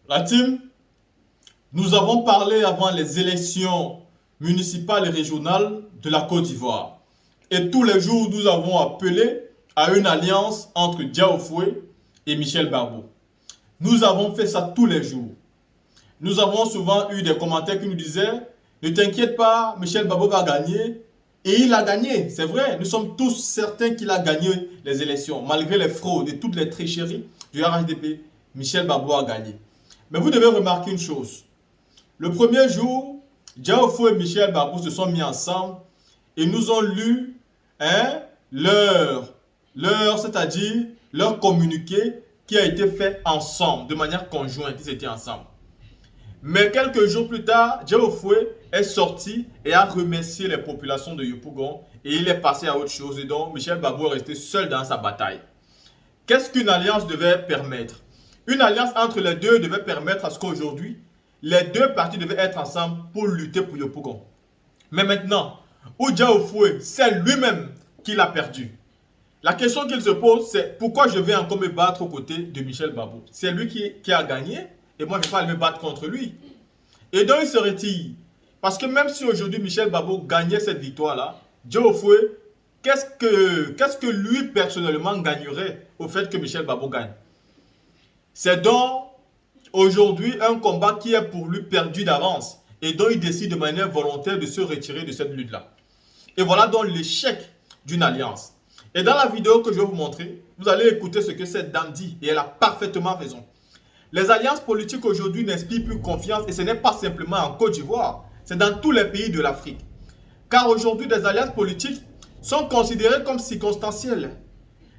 La team, nous avons parlé avant les élections municipales et régionales de la Côte d'Ivoire. Et tous les jours, nous avons appelé à une alliance entre Diaoufoué et Michel Barbot. Nous avons fait ça tous les jours. Nous avons souvent eu des commentaires qui nous disaient « Ne t'inquiète pas, Michel Barbot va gagner. » Et il a gagné, c'est vrai. Nous sommes tous certains qu'il a gagné les élections. Malgré les fraudes et toutes les tricheries du RHDP, Michel Barbot a gagné. Mais vous devez remarquer une chose. Le premier jour, Diaoufou et Michel Barbot se sont mis ensemble et nous ont lu c'est-à-dire leur communiqué qui a été fait ensemble, de manière conjointe, ils étaient ensemble. Mais quelques jours plus tard, Diaoufoué est sorti et a remercié les populations de Yopougon et il est passé à autre chose et donc Michel Barbot est resté seul dans sa bataille. Qu'est-ce qu'une alliance devait permettre? Une alliance entre les deux devait permettre à ce qu'aujourd'hui, les deux partis devaient être ensemble pour lutter pour Yopougon. Mais maintenant, où Diaoufoué, c'est lui-même qui l'a perdu. La question qu'il se pose, c'est pourquoi je vais encore me battre aux côtés de Michel Barbot? C'est lui qui a gagné et moi je ne vais pas aller me battre contre lui. Et donc il se retire. Parce que même si aujourd'hui Michel Barbot gagnait cette victoire-là, Diaoufoué, qu'est-ce que lui personnellement gagnerait au fait que Michel Barbot gagne? C'est donc aujourd'hui un combat qui est pour lui perdu d'avance et dont il décide de manière volontaire de se retirer de cette lutte-là. Et voilà donc l'échec d'une alliance. Et dans la vidéo que je vais vous montrer, vous allez écouter ce que cette dame dit et elle a parfaitement raison. Les alliances politiques aujourd'hui n'inspirent plus confiance et ce n'est pas simplement en Côte d'Ivoire, c'est dans tous les pays de l'Afrique. Car aujourd'hui, des alliances politiques sont considérées comme circonstancielles.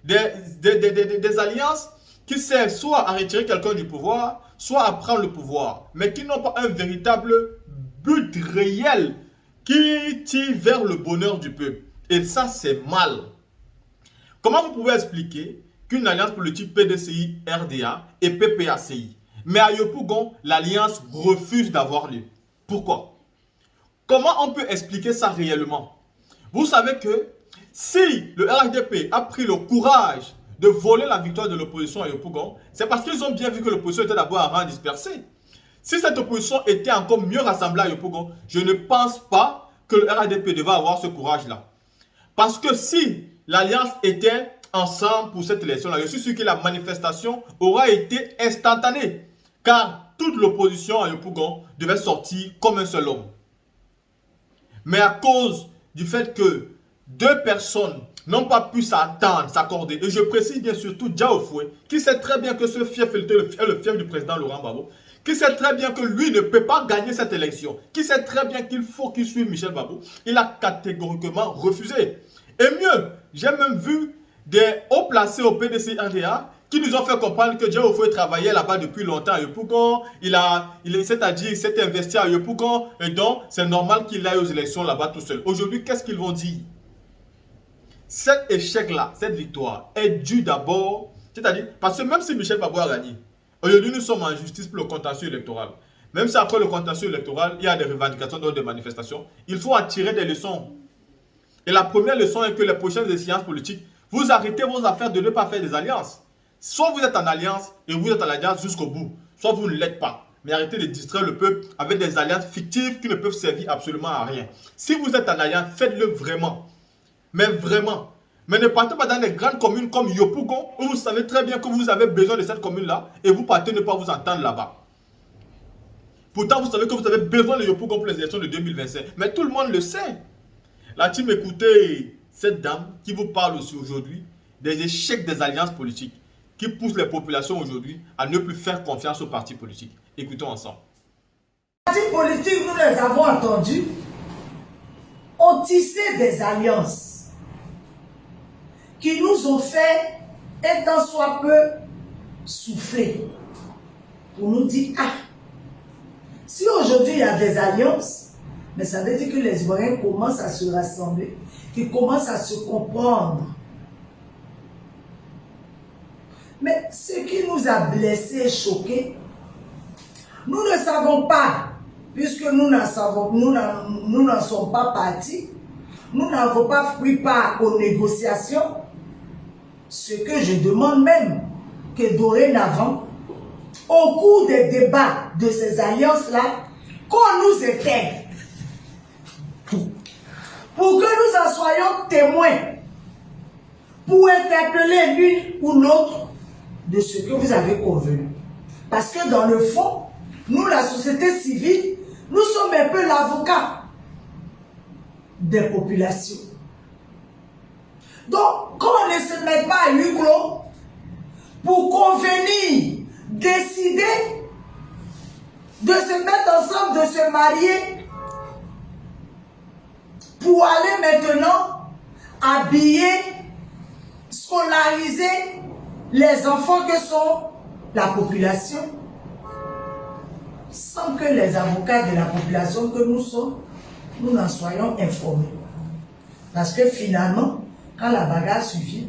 Des alliances qui servent soit à retirer quelqu'un du pouvoir, soit à prendre le pouvoir, mais qui n'ont pas un véritable but réel qui tire vers le bonheur du peuple. Et ça, c'est mal. Comment vous pouvez expliquer qu'une alliance politique PDCI-RDA et PPACI, mais à Yopougon, l'alliance refuse d'avoir lieu? Pourquoi? Comment on peut expliquer ça réellement? Vous savez que si le RHDP a pris le courage de voler la victoire de l'opposition à Yopougon, c'est parce qu'ils ont bien vu que l'opposition était d'abord à rang dispersé. Si cette opposition était encore mieux rassemblée à Yopougon, je ne pense pas que le RHDP devait avoir ce courage-là. Parce que si l'alliance était ensemble pour cette élection-là, je suis sûr que la manifestation aura été instantanée. Car toute l'opposition à Yopougon devait sortir comme un seul homme. Mais à cause du fait que deux personnes n'ont pas pu s'attendre, s'accorder, et je précise bien surtout Diaoufoué, qui sait très bien que ce fief est le fief du président Laurent Gbagbo, qui sait très bien que lui ne peut pas gagner cette élection, qui sait très bien qu'il faut qu'il suive Michel Barbot, il a catégoriquement refusé. Et mieux, j'ai même vu des hauts placés au PDC-RDA qui nous ont fait comprendre que Diaoufoué travaillait là-bas depuis longtemps à Yopougon, c'est-à-dire il s'est investi à Yopougon, et donc c'est normal qu'il aille aux élections là-bas tout seul. Aujourd'hui, qu'est-ce qu'ils vont dire? Cet échec-là, cette victoire, est due d'abord, c'est-à-dire, parce que même si Michel Barbot a gagné, aujourd'hui nous sommes en justice pour le contentieux électoral. Même si après le contentieux électoral, il y a des revendications, des manifestations, il faut en tirer des leçons. Et la première leçon est que les prochaines échéances politiques, vous arrêtez vos affaires de ne pas faire des alliances. Soit vous êtes en alliance et vous êtes en alliance jusqu'au bout, soit vous ne l'êtes pas. Mais arrêtez de distraire le peuple avec des alliances fictives qui ne peuvent servir absolument à rien. Si vous êtes en alliance, faites-le vraiment. Mais vraiment. Mais ne partez pas dans les grandes communes comme Yopougon, où vous savez très bien que vous avez besoin de cette commune-là, et vous partez ne pas vous entendre là-bas. Pourtant, vous savez que vous avez besoin de Yopougon pour les élections de 2025. Mais tout le monde le sait. La team, écoutez cette dame qui vous parle aussi aujourd'hui des échecs des alliances politiques qui poussent les populations aujourd'hui à ne plus faire confiance aux partis politiques. Écoutons ensemble. Les partis politiques, nous les avons entendus, ont tissé des alliances qui nous ont fait, un tant soit peu, souffler pour nous dire, ah, si aujourd'hui il y a des alliances, mais ça veut dire que les Ivoiriens commencent à se rassembler, qu'ils commencent à se comprendre. Mais ce qui nous a blessés et choqués, nous ne savons pas, puisque nous n'en sommes pas partis, nous n'avons pas pris part aux négociations. Ce que je demande même, que dorénavant, au cours des débats de ces alliances-là, qu'on nous éteigne. Pour que nous en soyons témoins, pour interpeller l'une ou l'autre de ce que vous avez convenu. Parce que dans le fond, nous, la société civile, nous sommes un peu l'avocat des populations. Donc, qu'on ne se mette pas à huis clos pour convenir, décider de se mettre ensemble, de se marier, pour aller maintenant habiller, scolariser les enfants que sont la population, sans que les avocats de la population que nous sommes, nous n'en soyons informés. Parce que finalement, quand la bagarre suffit,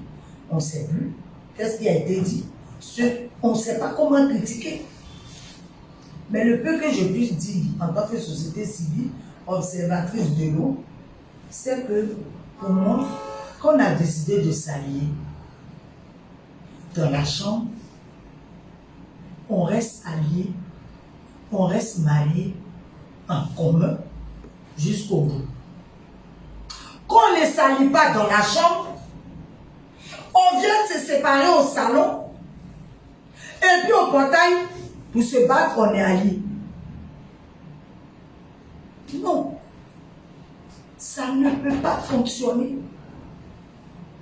on ne sait plus qu'est-ce qui a été dit. On ne sait pas comment critiquer. Mais le peu que je puisse dire en tant que société civile, observatrice de l'eau, c'est que pour moi, qu'on a décidé de s'allier dans la chambre, on reste alliés, on reste mariés en commun jusqu'au bout. Qu'on ne s'allie pas dans la chambre, on vient de se séparer au salon, et puis au portail, pour se battre, on est alliés. Non, ça ne peut pas fonctionner.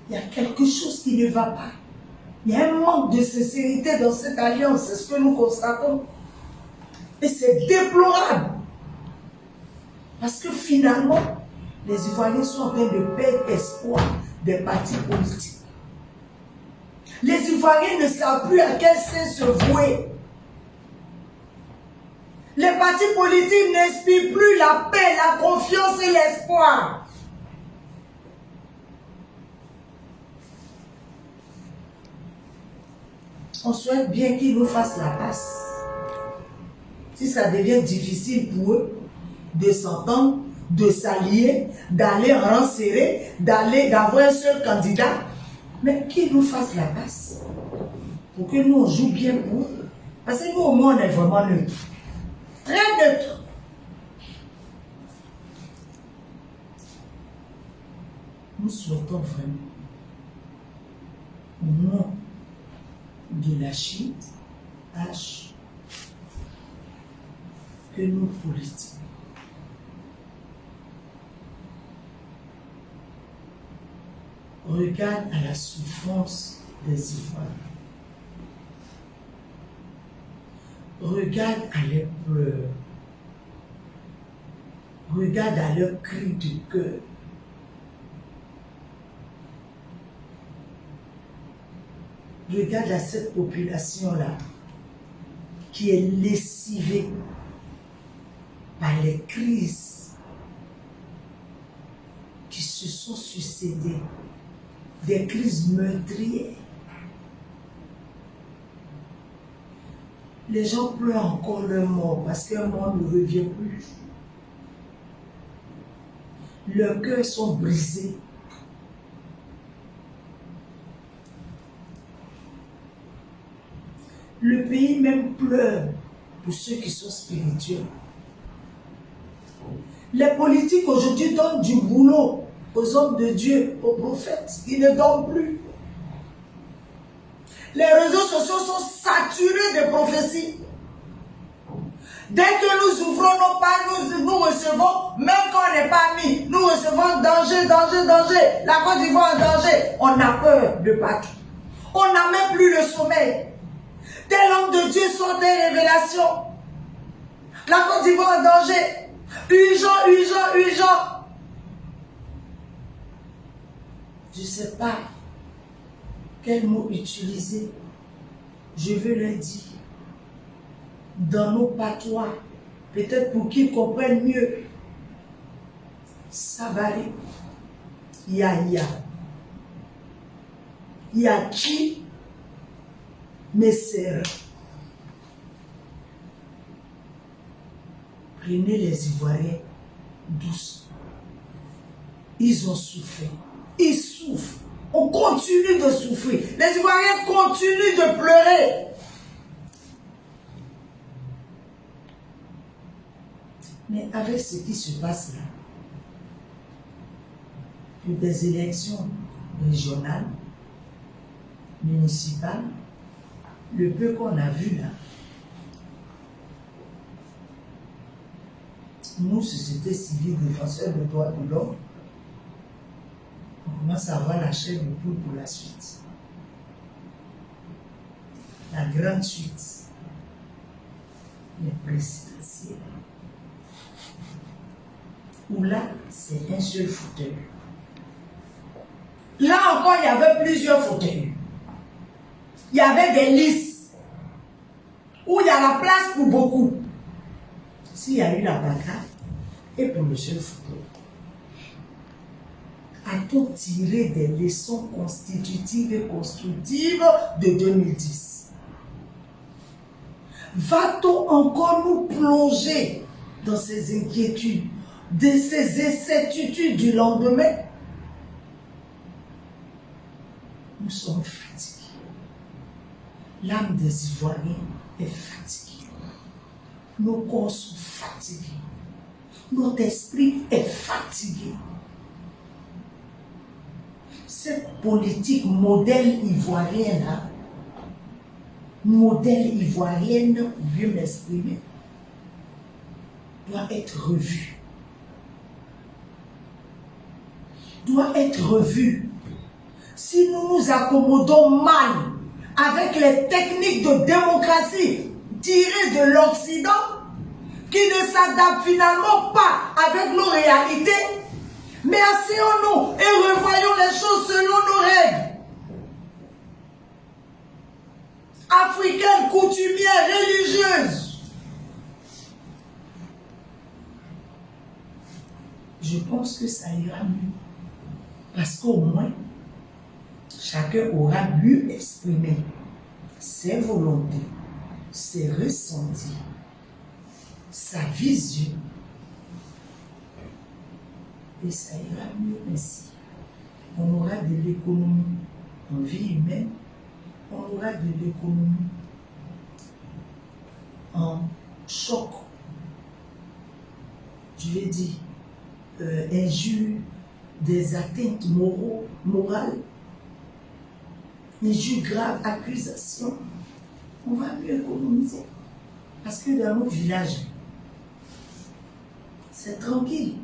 Il y a quelque chose qui ne va pas. Il y a un manque de sincérité dans cette alliance, c'est ce que nous constatons. Et c'est déplorable. Parce que finalement, les Ivoiriens sont en train de perdre espoir des partis politiques. Les Ivoiriens ne savent plus à quel sens se vouer. Les partis politiques n'inspirent plus la paix, la confiance et l'espoir. On souhaite bien qu'ils nous fassent la passe. Si ça devient difficile pour eux de s'entendre, de s'allier, d'aller en rang serré, d'avoir un seul candidat, mais qu'ils nous fassent la passe. Pour que nous, on joue bien pour eux. Parce que nous, au moins, on est vraiment neutre. Très neutre. Nous souhaitons vraiment, au nom de la Chine, que nos politiques regardent à la souffrance des Ivoiriens, regardent à leurs pleurs, regardent à leurs cris de cœur. Regarde à cette population-là qui est lessivée par les crises qui se sont succédées, des crises meurtrières. Les gens pleurent encore leur mort parce qu'un mort ne revient plus. Leurs cœurs sont brisés. Le pays même pleure pour ceux qui sont spirituels. Les politiques aujourd'hui donnent du boulot aux hommes de Dieu, aux prophètes. Ils ne dorment plus. Les réseaux sociaux sont saturés de prophéties. Dès que nous ouvrons nos pages, nous recevons, même quand on n'est pas mis, nous recevons danger, danger, danger. La Côte d'Ivoire en danger. On a peur de partout. On n'a même plus le sommeil. Tel homme de Dieu sont des révélations. La Côte d'Ivoire en danger. Urgent, urgent, urgent. Je ne sais pas quel mot utiliser. Je veux le dire. Dans nos patois, peut-être pour qu'ils comprennent mieux. Savary, Yaya, Yaki, Messer. Prenez les Ivoiriens doucement. Ils ont souffert. Ils souffrent. On continue de souffrir. Les Ivoiriens continuent de pleurer. Mais avec ce qui se passe là, pour des élections régionales, municipales, le peu qu'on a vu là, nous, société civile, défenseurs des droits de l'homme, on commence à avoir la chair de poule pour la suite. La grande suite, les présidentielles, où là, c'est un seul fauteuil. Là encore, il y avait plusieurs fauteuils. Il y avait des listes où il y a la place pour beaucoup. S'il y a eu la bagarre, et pour le seul fauteuil, a-t-on tiré des leçons constitutives et constructives de 2010? Va-t-on encore nous plonger dans ces inquiétudes, de ces incertitudes du lendemain? Nous sommes fatigués. L'âme des Ivoiriens est fatiguée. Nos corps sont fatigués. Notre esprit est fatigué. Cette politique modèle ivoirienne, modèle ivoirienne, pour bien m'exprimer, doit être revue. Doit être revue. Si nous nous accommodons mal avec les techniques de démocratie tirées de l'Occident, qui ne s'adaptent finalement pas avec nos réalités, mais asseyons-nous et revoyons les choses selon nos règles africaines, coutumières, religieuses. Je pense que ça ira mieux. Parce qu'au moins, chacun aura pu exprimer ses volontés, ses ressentis, sa vision. Et ça ira mieux ainsi. On aura de l'économie en vie humaine, on aura de l'économie en choc, je vais dire, injures, des atteintes morales, injures graves, accusations. On va mieux économiser. Parce que dans nos villages, c'est tranquille.